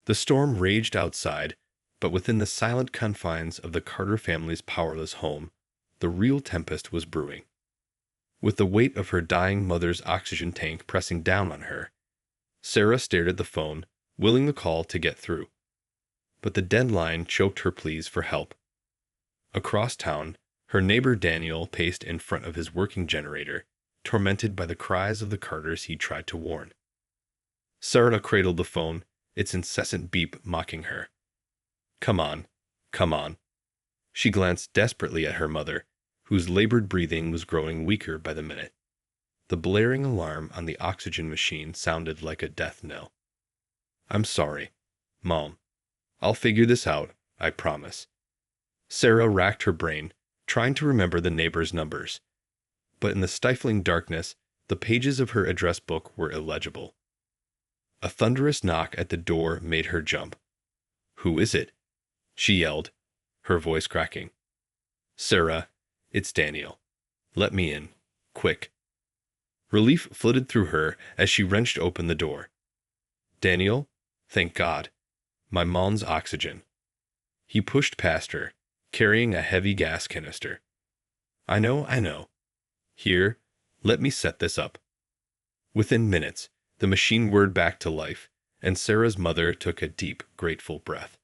The storm raged outside, but within the silent confines of the Carter family's powerless home, the real tempest was brewing. With the weight of her dying mother's oxygen tank pressing down on her, Sarah stared at the phone, willing the call to get through. But the dead line choked her pleas for help. Across town, her neighbor Daniel paced in front of his working generator, tormented by the cries of the Carters he tried to warn. Sarah cradled the phone, its incessant beep mocking her. "Come on, come on." She glanced desperately at her mother, whose labored breathing was growing weaker by the minute. The blaring alarm on the oxygen machine sounded like a death knell. "I'm sorry, Mom. I'll figure this out, I promise." Sarah racked her brain, trying to remember the neighbor's numbers. But in the stifling darkness, the pages of her address book were illegible. A thunderous knock at the door made her jump. "Who is it?" she yelled, her voice cracking. "Sarah, it's Daniel. Let me in. Quick." Relief flooded through her as she wrenched open the door. "Daniel? Thank God. My mom's oxygen." He pushed past her, carrying a heavy gas canister. I know. Here, let me set this up." Within minutes, the machine whirred back to life, and Sarah's mother took a deep, grateful breath.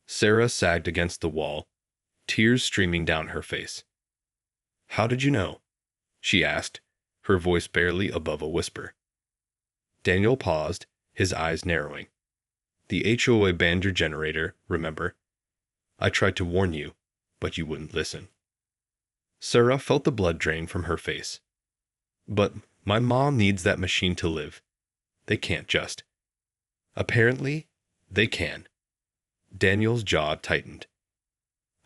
Sarah sagged against the wall, tears streaming down her face. "How did you know?" she asked, her voice barely above a whisper. Daniel paused, his eyes narrowing. "The HOA banned your generator, remember? I tried to warn you, but you wouldn't listen." Sarah felt the blood drain from her face. "But my mom needs that machine to live. They can't just." "Apparently, they can." Daniel's jaw tightened.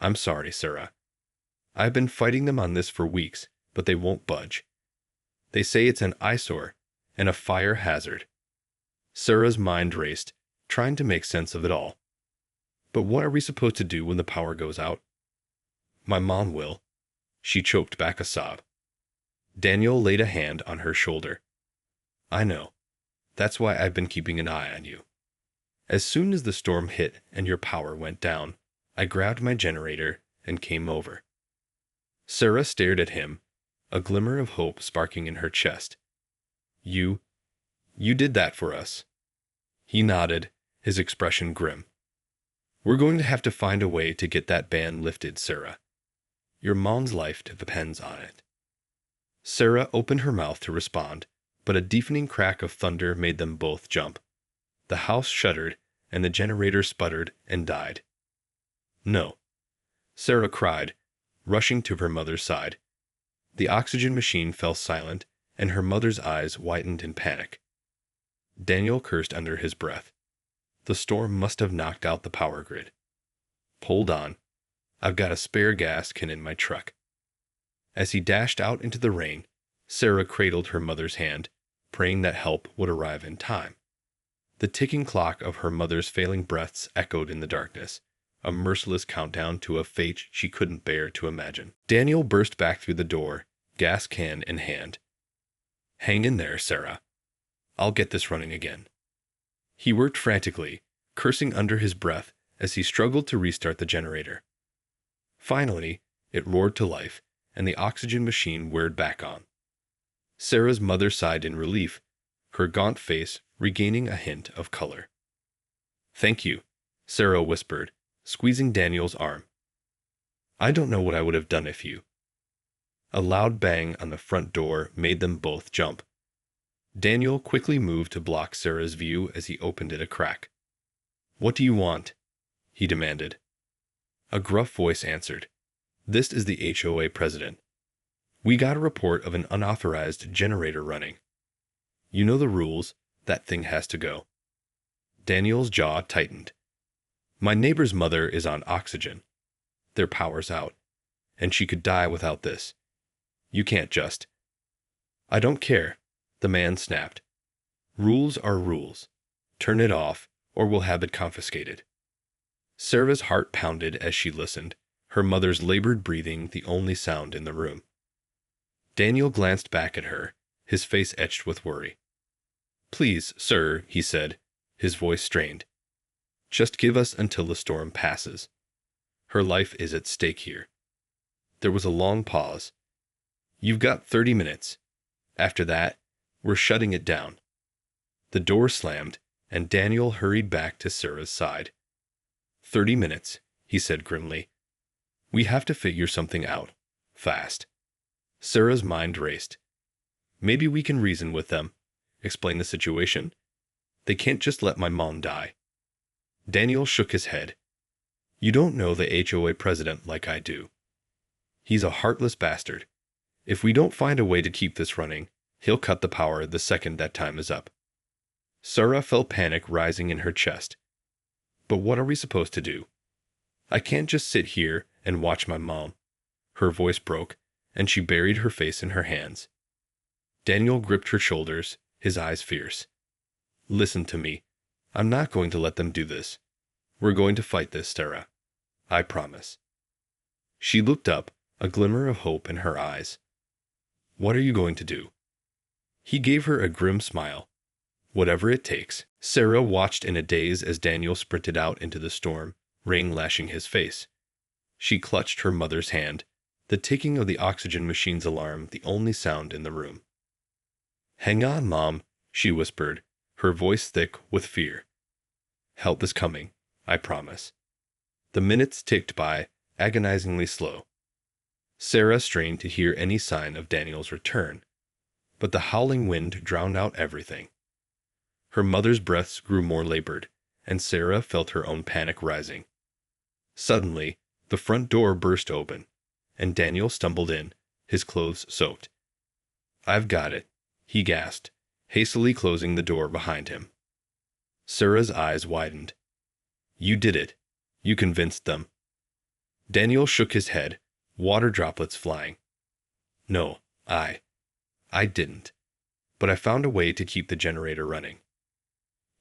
"I'm sorry, Sarah. I've been fighting them on this for weeks, but they won't budge. They say it's an eyesore and a fire hazard." Sarah's mind raced, trying to make sense of it all. "But what are we supposed to do when the power goes out?" "My mom will." She choked back a sob. Daniel laid a hand on her shoulder. "I know. That's why I've been keeping an eye on you. As soon as the storm hit and your power went down, I grabbed my generator and came over." Sarah stared at him, a glimmer of hope sparking in her chest. You did that for us." He nodded, his expression grim. "We're going to have to find a way to get that ban lifted, Sarah. Your mom's life depends on it." Sarah opened her mouth to respond, but a deafening crack of thunder made them both jump. The house shuddered, and the generator sputtered and died. "No," Sarah cried, rushing to her mother's side. The oxygen machine fell silent, and her mother's eyes widened in panic. Daniel cursed under his breath. The storm must have knocked out the power grid. "Hold on. I've got a spare gas can in my truck." As he dashed out into the rain, Sarah cradled her mother's hand, praying that help would arrive in time. The ticking clock of her mother's failing breaths echoed in the darkness, a merciless countdown to a fate she couldn't bear to imagine. Daniel burst back through the door, gas can in hand. "Hang in there, Sarah. I'll get this running again." He worked frantically, cursing under his breath as he struggled to restart the generator. Finally, it roared to life, and the oxygen machine whirred back on. Sarah's mother sighed in relief, her gaunt face regaining a hint of color. "Thank you," Sarah whispered, squeezing Daniel's arm. "I don't know what I would have done if you—" A loud bang on the front door made them both jump. Daniel quickly moved to block Sarah's view as he opened it a crack. "What do you want?" he demanded. A gruff voice answered. "This is the HOA president. We got a report of an unauthorized generator running. You know the rules. That thing has to go." Daniel's jaw tightened. "My neighbor's mother is on oxygen. Their power's out, and she could die without this. You can't just—" "I don't care," the man snapped. "Rules are rules. Turn it off, or we'll have it confiscated." Sarah's heart pounded as she listened, her mother's labored breathing the only sound in the room. Daniel glanced back at her, his face etched with worry. "Please, sir," he said, his voice strained. Just give us until the storm passes. Her life is at stake here. There was a long pause. You've got 30 minutes. After that, we're shutting it down. The door slammed, and Daniel hurried back to Sarah's side. 30 minutes, he said grimly. We have to figure something out. Fast. Sarah's mind raced. Maybe we can reason with them, explain the situation. They can't just let my mom die. Daniel shook his head. You don't know the HOA president like I do. He's a heartless bastard. If we don't find a way to keep this running, he'll cut the power the second that time is up. Sarah felt panic rising in her chest. But what are we supposed to do? I can't just sit here and watch my mom. Her voice broke, and she buried her face in her hands. Daniel gripped her shoulders, his eyes fierce. Listen to me. I'm not going to let them do this. We're going to fight this, Sarah. I promise. She looked up, a glimmer of hope in her eyes. What are you going to do? He gave her a grim smile. Whatever it takes. Sarah watched in a daze as Daniel sprinted out into the storm, rain lashing his face. She clutched her mother's hand, the ticking of the oxygen machine's alarm the only sound in the room. Hang on, Mom, she whispered, her voice thick with fear. Help is coming, I promise. The minutes ticked by, agonizingly slow. Sarah strained to hear any sign of Daniel's return, but the howling wind drowned out everything. Her mother's breaths grew more labored, and Sarah felt her own panic rising. Suddenly, the front door burst open, and Daniel stumbled in, his clothes soaked. I've got it, he gasped, hastily closing the door behind him. Sarah's eyes widened. You did it. You convinced them. Daniel shook his head, water droplets flying. No, I didn't. But I found a way to keep the generator running.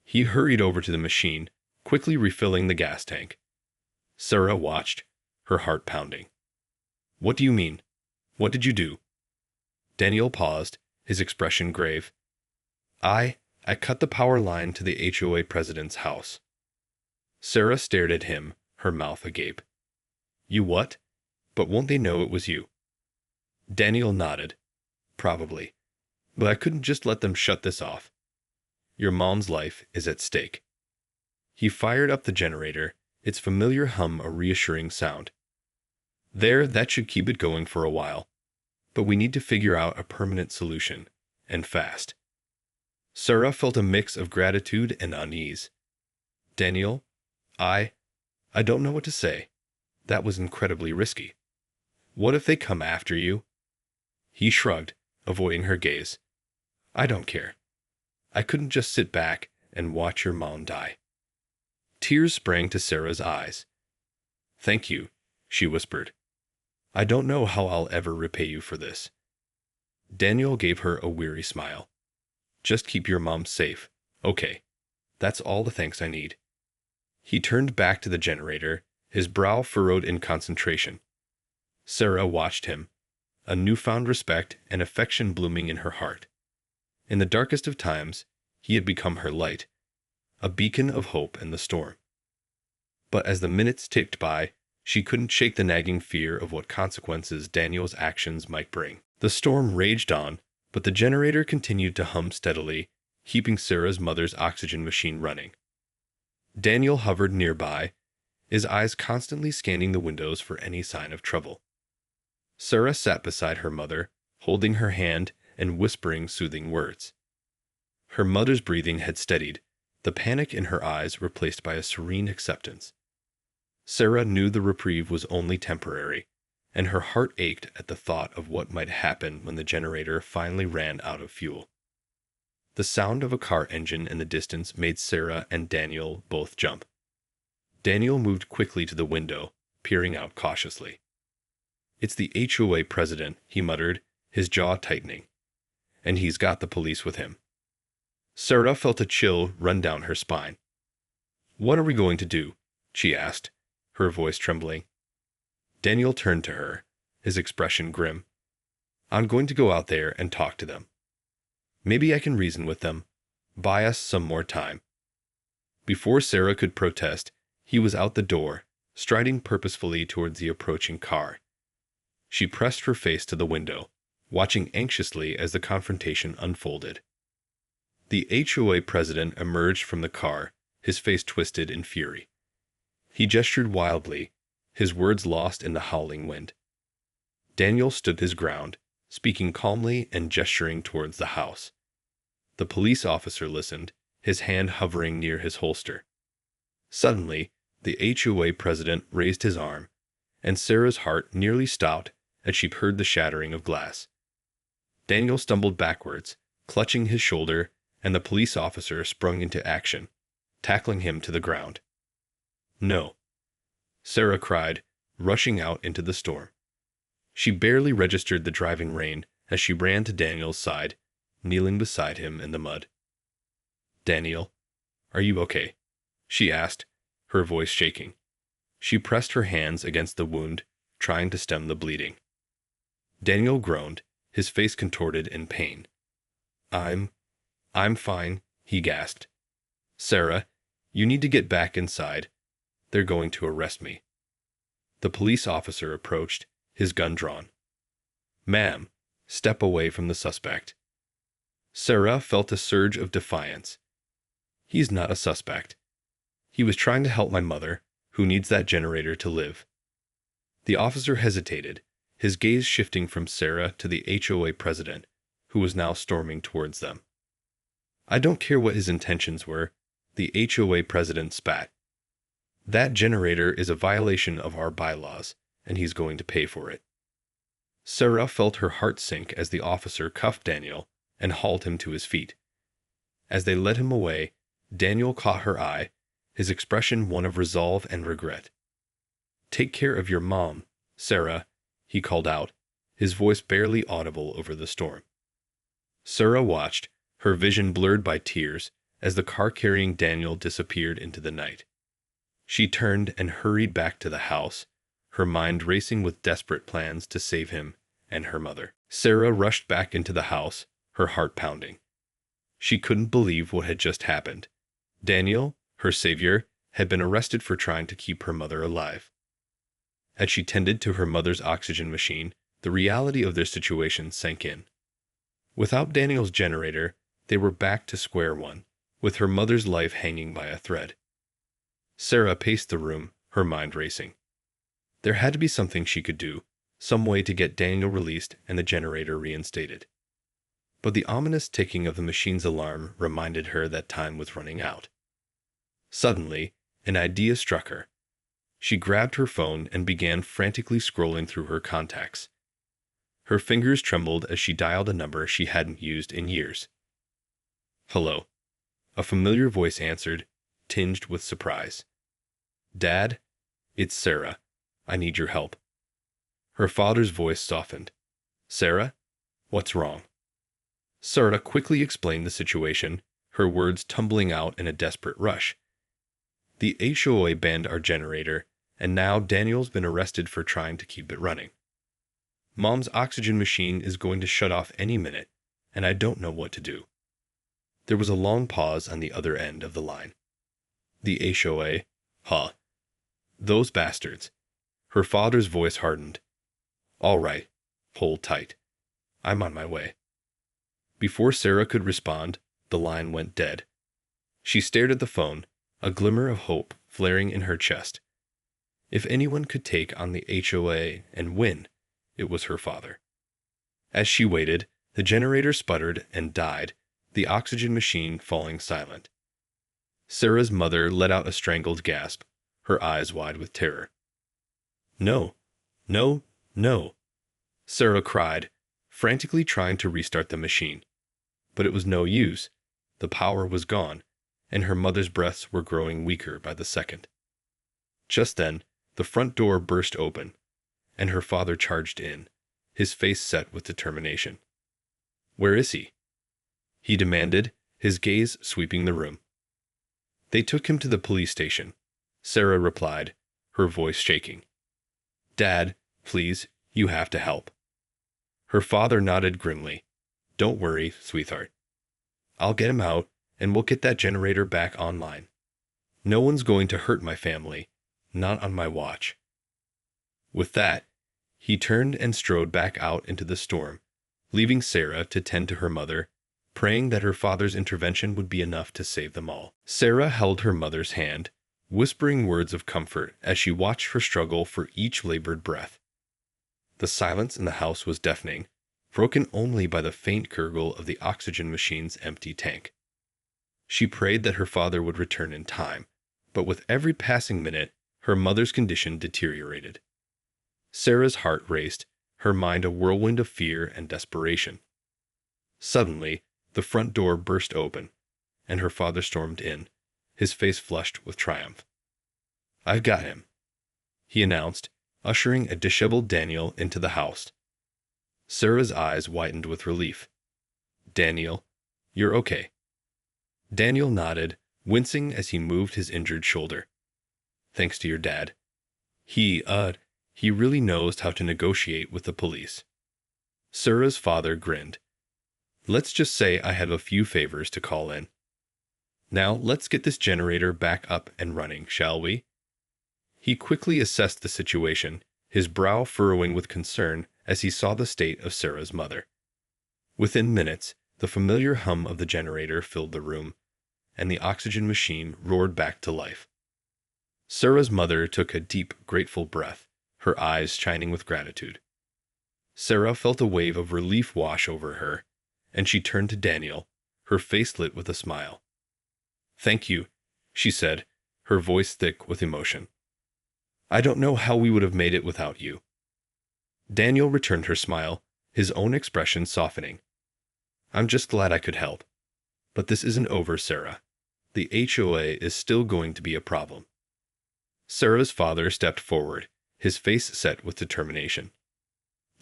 He hurried over to the machine, quickly refilling the gas tank. Sarah watched, her heart pounding. What do you mean? What did you do? Daniel paused, his expression grave. I cut the power line to the HOA president's house. Sarah stared at him, her mouth agape. You what? But won't they know it was you? Daniel nodded. Probably. But I couldn't just let them shut this off. Your mom's life is at stake. He fired up the generator, its familiar hum a reassuring sound. That should keep it going for a while. But we need to figure out a permanent solution, and fast. Sarah felt a mix of gratitude and unease. Daniel, I don't know what to say. That was incredibly risky. What if they come after you? He shrugged, avoiding her gaze. I don't care. I couldn't just sit back and watch your mom die. Tears sprang to Sarah's eyes. Thank you, she whispered. I don't know how I'll ever repay you for this. Daniel gave her a weary smile. Just keep your mom safe, okay? That's all the thanks I need. He turned back to the generator, his brow furrowed in concentration. Sarah watched him, a newfound respect and affection blooming in her heart. In the darkest of times, he had become her light, a beacon of hope in the storm. But as the minutes ticked by, she couldn't shake the nagging fear of what consequences Daniel's actions might bring. The storm raged on, but the generator continued to hum steadily, keeping Sarah's mother's oxygen machine running. Daniel hovered nearby, his eyes constantly scanning the windows for any sign of trouble. Sarah sat beside her mother, holding her hand and whispering soothing words. Her mother's breathing had steadied, the panic in her eyes replaced by a serene acceptance. Sarah knew the reprieve was only temporary, and her heart ached at the thought of what might happen when the generator finally ran out of fuel. The sound of a car engine in the distance made Sarah and Daniel both jump. Daniel moved quickly to the window, peering out cautiously. It's the HOA president, he muttered, his jaw tightening. And he's got the police with him. Sarah felt a chill run down her spine. What are we going to do? She asked, her voice trembling. Daniel turned to her, his expression grim. I'm going to go out there and talk to them. Maybe I can reason with them, buy us some more time. Before Sarah could protest, he was out the door, striding purposefully towards the approaching car. She pressed her face to the window, watching anxiously as the confrontation unfolded. The HOA president emerged from the car, his face twisted in fury. He gestured wildly, his words lost in the howling wind. Daniel stood his ground, speaking calmly and gesturing towards the house. The police officer listened, his hand hovering near his holster. Suddenly, the HOA president raised his arm, and Sarah's heart nearly stopped as she heard the shattering of glass. Daniel stumbled backwards, clutching his shoulder, and the police officer sprung into action, tackling him to the ground. "No!" Sarah cried, rushing out into the storm. She barely registered the driving rain as she ran to Daniel's side, kneeling beside him in the mud. "Daniel, are you okay?" she asked, her voice shaking. She pressed her hands against the wound, trying to stem the bleeding. Daniel groaned, his face contorted in pain. I'm fine," he gasped. "Sarah, you need to get back inside. They're going to arrest me." The police officer approached, his gun drawn. "Ma'am, step away from the suspect." Sarah felt a surge of defiance. "He's not a suspect. He was trying to help my mother, who needs that generator to live." The officer hesitated, his gaze shifting from Sarah to the HOA president, who was now storming towards them. "I don't care what his intentions were," the HOA president spat. "That generator is a violation of our bylaws, and he's going to pay for it." Sarah felt her heart sink as the officer cuffed Daniel and hauled him to his feet. As they led him away, Daniel caught her eye, his expression one of resolve and regret. "Take care of your mom, Sarah," he called out, his voice barely audible over the storm. Sarah watched, her vision blurred by tears, as the car carrying Daniel disappeared into the night. She turned and hurried back to the house, her mind racing with desperate plans to save him and her mother. Sarah rushed back into the house, her heart pounding. She couldn't believe what had just happened. Daniel, her savior, had been arrested for trying to keep her mother alive. As she tended to her mother's oxygen machine, the reality of their situation sank in. Without Daniel's generator, they were back to square one, with her mother's life hanging by a thread. Sarah paced the room, her mind racing. There had to be something she could do, some way to get Daniel released and the generator reinstated. But the ominous ticking of the machine's alarm reminded her that time was running out. Suddenly, an idea struck her. She grabbed her phone and began frantically scrolling through her contacts. Her fingers trembled as she dialed a number she hadn't used in years. "Hello." A familiar voice answered, tinged with surprise. "Dad, it's Sarah. I need your help." Her father's voice softened. "Sarah? What's wrong?" Sarah quickly explained the situation, her words tumbling out in a desperate rush. "The HOA banned our generator, and now Daniel's been arrested for trying to keep it running. Mom's oxygen machine is going to shut off any minute, and I don't know what to do." There was a long pause on the other end of the line. "The HOA? Huh. Those bastards." Her father's voice hardened. "All right. Hold tight. I'm on my way." Before Sarah could respond, the line went dead. She stared at the phone, a glimmer of hope flaring in her chest. If anyone could take on the HOA and win, it was her father. As she waited, the generator sputtered and died, the oxygen machine falling silent. Sarah's mother let out a strangled gasp, her eyes wide with terror. "No, no, no," Sarah cried, frantically trying to restart the machine. But it was no use. The power was gone, and her mother's breaths were growing weaker by the second. Just then, the front door burst open, and her father charged in, his face set with determination. "Where is he?" he demanded, his gaze sweeping the room. "They took him to the police station," Sarah replied, her voice shaking. "Dad, please, you have to help." Her father nodded grimly. "Don't worry, sweetheart. I'll get him out, and we'll get that generator back online. No one's going to hurt my family, not on my watch. With that, he turned and strode back out into the storm, leaving Sarah to tend to her mother, praying that her father's intervention would be enough to save them all. Sarah held her mother's hand, whispering words of comfort as she watched her struggle for each labored breath. The silence in the house was deafening, broken only by the faint gurgle of the oxygen machine's empty tank. She prayed that her father would return in time, but with every passing minute, her mother's condition deteriorated. Sarah's heart raced, her mind a whirlwind of fear and desperation. Suddenly, the front door burst open, and her father stormed in, his face flushed with triumph. "I've got him," he announced, ushering a disheveled Daniel into the house. Sarah's eyes widened with relief. "Daniel, you're okay." Daniel nodded, wincing as he moved his injured shoulder. "Thanks to your dad. He really knows how to negotiate with the police." Sarah's father grinned. "Let's just say I have a few favors to call in. Now let's get this generator back up and running, shall we?" He quickly assessed the situation, his brow furrowing with concern as he saw the state of Sarah's mother. Within minutes, the familiar hum of the generator filled the room, and the oxygen machine roared back to life. Sarah's mother took a deep, grateful breath, her eyes shining with gratitude. Sarah felt a wave of relief wash over her, and she turned to Daniel, her face lit with a smile. "Thank you," she said, her voice thick with emotion. "I don't know how we would have made it without you." Daniel returned her smile, his own expression softening. "I'm just glad I could help. But this isn't over, Sarah. The HOA is still going to be a problem." Sarah's father stepped forward, his face set with determination.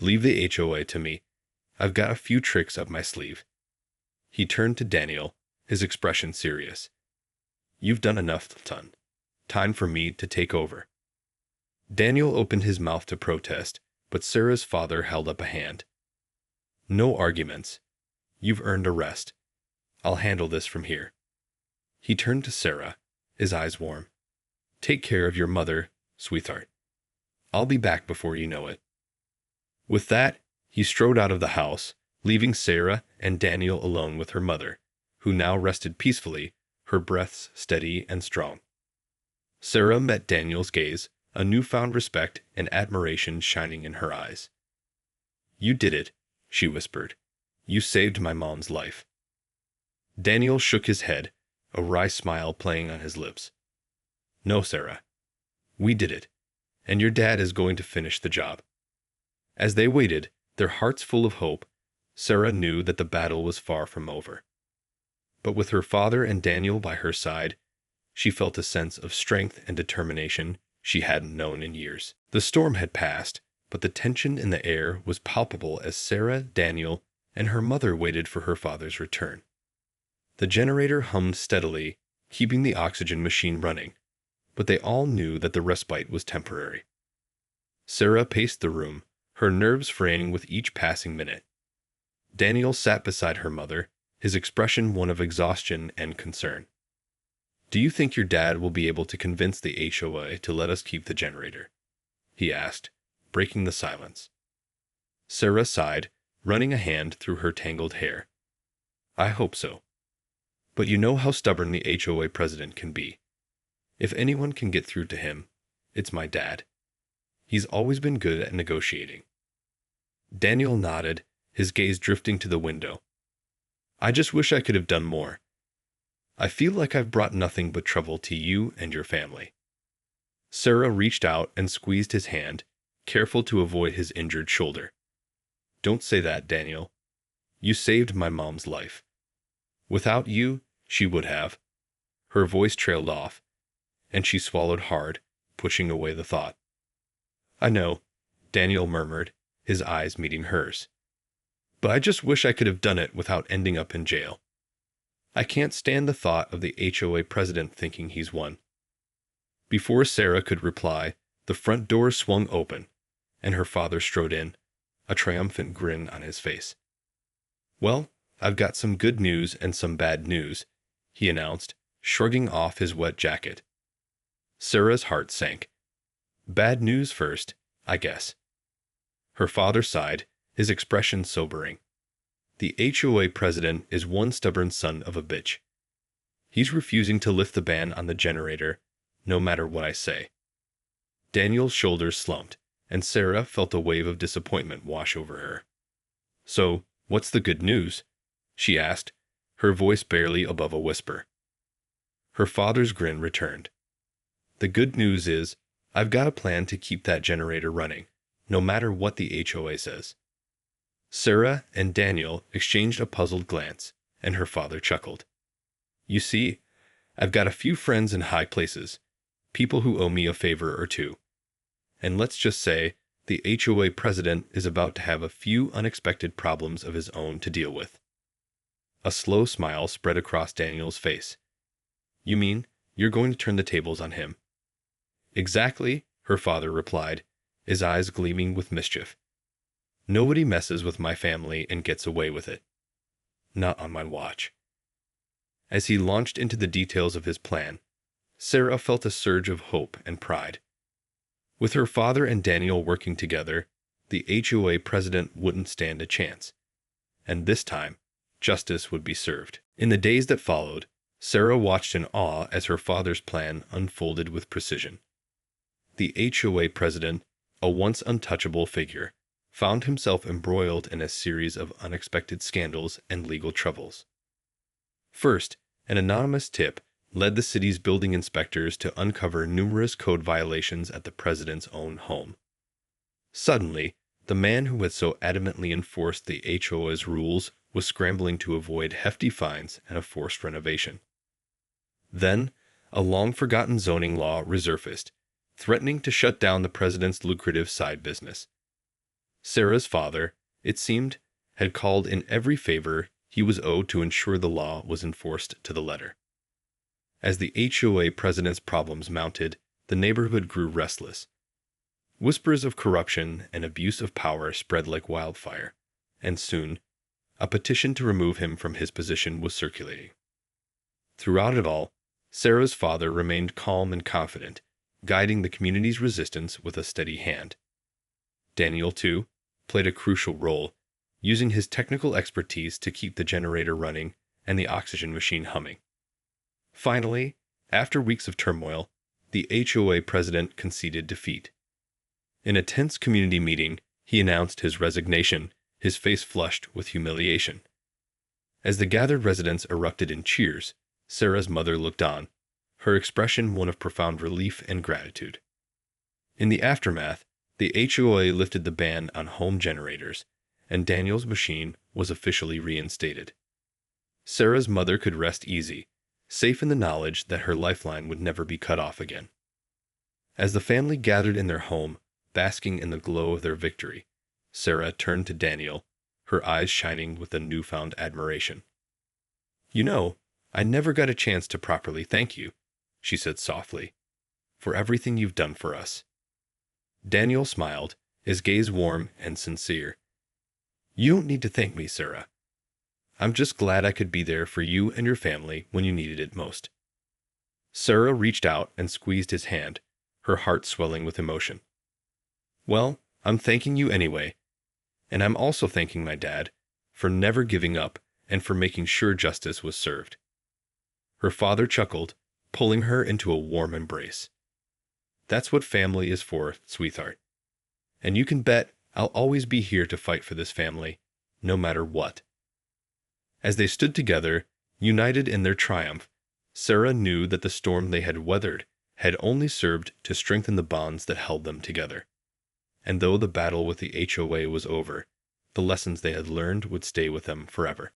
"Leave the HOA to me. I've got a few tricks up my sleeve." He turned to Daniel, his expression serious. "You've done enough, son. Time for me to take over." Daniel opened his mouth to protest, but Sarah's father held up a hand. "No arguments. You've earned a rest. I'll handle this from here." He turned to Sarah, his eyes warm. "Take care of your mother, sweetheart. I'll be back before you know it." With that, he strode out of the house, leaving Sarah and Daniel alone with her mother, who now rested peacefully, her breaths steady and strong. Sarah met Daniel's gaze, a newfound respect and admiration shining in her eyes. "You did it," she whispered. "You saved my mom's life." Daniel shook his head, a wry smile playing on his lips. "No, Sarah. We did it, and your dad is going to finish the job." As they waited, their hearts full of hope, Sarah knew that the battle was far from over. But with her father and Daniel by her side, she felt a sense of strength and determination she hadn't known in years. The storm had passed, but the tension in the air was palpable as Sarah, Daniel, and her mother waited for her father's return. The generator hummed steadily, keeping the oxygen machine running, but they all knew that the respite was temporary. Sarah paced the room, her nerves fraying with each passing minute. Daniel sat beside her mother, his expression one of exhaustion and concern. "Do you think your dad will be able to convince the HOA to let us keep the generator?" he asked, breaking the silence. Sarah sighed, running a hand through her tangled hair. "I hope so. But you know how stubborn the HOA president can be. If anyone can get through to him, it's my dad. He's always been good at negotiating." Daniel nodded, his gaze drifting to the window. "I just wish I could have done more. I feel like I've brought nothing but trouble to you and your family." Sarah reached out and squeezed his hand, careful to avoid his injured shoulder. "Don't say that, Daniel. You saved my mom's life. Without you, she would have." Her voice trailed off, and she swallowed hard, pushing away the thought. "I know," Daniel murmured, his eyes meeting hers. "But I just wish I could have done it without ending up in jail. I can't stand the thought of the HOA president thinking he's won." Before Sarah could reply, the front door swung open, and her father strode in, a triumphant grin on his face. "Well, I've got some good news and some bad news," he announced, shrugging off his wet jacket. Sarah's heart sank. Bad news first, I guess. Her father sighed, his expression sobering. The HOA president is one stubborn son of a bitch. He's refusing to lift the ban on the generator, no matter what I say. Daniel's shoulders slumped, and Sarah felt a wave of disappointment wash over her. So, what's the good news? She asked, her voice barely above a whisper. Her father's grin returned. The good news is, I've got a plan to keep that generator running, no matter what the HOA says. Sarah and Daniel exchanged a puzzled glance, and her father chuckled. You see, I've got a few friends in high places, people who owe me a favor or two. And let's just say, the HOA president is about to have a few unexpected problems of his own to deal with. A slow smile spread across Daniel's face. You mean, you're going to turn the tables on him? Exactly, her father replied, his eyes gleaming with mischief. Nobody messes with my family and gets away with it. Not on my watch. As he launched into the details of his plan, Sarah felt a surge of hope and pride. With her father and Daniel working together, the HOA president wouldn't stand a chance. And this time, justice would be served. In the days that followed, Sarah watched in awe as her father's plan unfolded with precision. The HOA president, a once untouchable figure, found himself embroiled in a series of unexpected scandals and legal troubles. First, an anonymous tip led the city's building inspectors to uncover numerous code violations at the president's own home. Suddenly, the man who had so adamantly enforced the HOA's rules was scrambling to avoid hefty fines and a forced renovation. Then, a long-forgotten zoning law resurfaced, threatening to shut down the president's lucrative side business. Sarah's father, it seemed, had called in every favor he was owed to ensure the law was enforced to the letter. As the HOA president's problems mounted, the neighborhood grew restless. Whispers of corruption and abuse of power spread like wildfire, and soon, a petition to remove him from his position was circulating. Throughout it all, Sarah's father remained calm and confident, guiding the community's resistance with a steady hand. Daniel, too, played a crucial role, using his technical expertise to keep the generator running and the oxygen machine humming. Finally, after weeks of turmoil, the HOA president conceded defeat. In a tense community meeting, he announced his resignation, his face flushed with humiliation. As the gathered residents erupted in cheers, Sarah's mother looked on, her expression one of profound relief and gratitude. In the aftermath, the HOA lifted the ban on home generators, and Daniel's machine was officially reinstated. Sarah's mother could rest easy, safe in the knowledge that her lifeline would never be cut off again. As the family gathered in their home, basking in the glow of their victory, Sarah turned to Daniel, her eyes shining with a newfound admiration. You know, I never got a chance to properly thank you, she said softly, for everything you've done for us. Daniel smiled, his gaze warm and sincere. You don't need to thank me, Sarah. I'm just glad I could be there for you and your family when you needed it most. Sarah reached out and squeezed his hand, her heart swelling with emotion. Well, I'm thanking you anyway. And I'm also thanking my dad for never giving up and for making sure justice was served. Her father chuckled, pulling her into a warm embrace. That's what family is for, sweetheart. And you can bet I'll always be here to fight for this family, no matter what. As they stood together, united in their triumph, Sarah knew that the storm they had weathered had only served to strengthen the bonds that held them together. And though the battle with the HOA was over, the lessons they had learned would stay with them forever.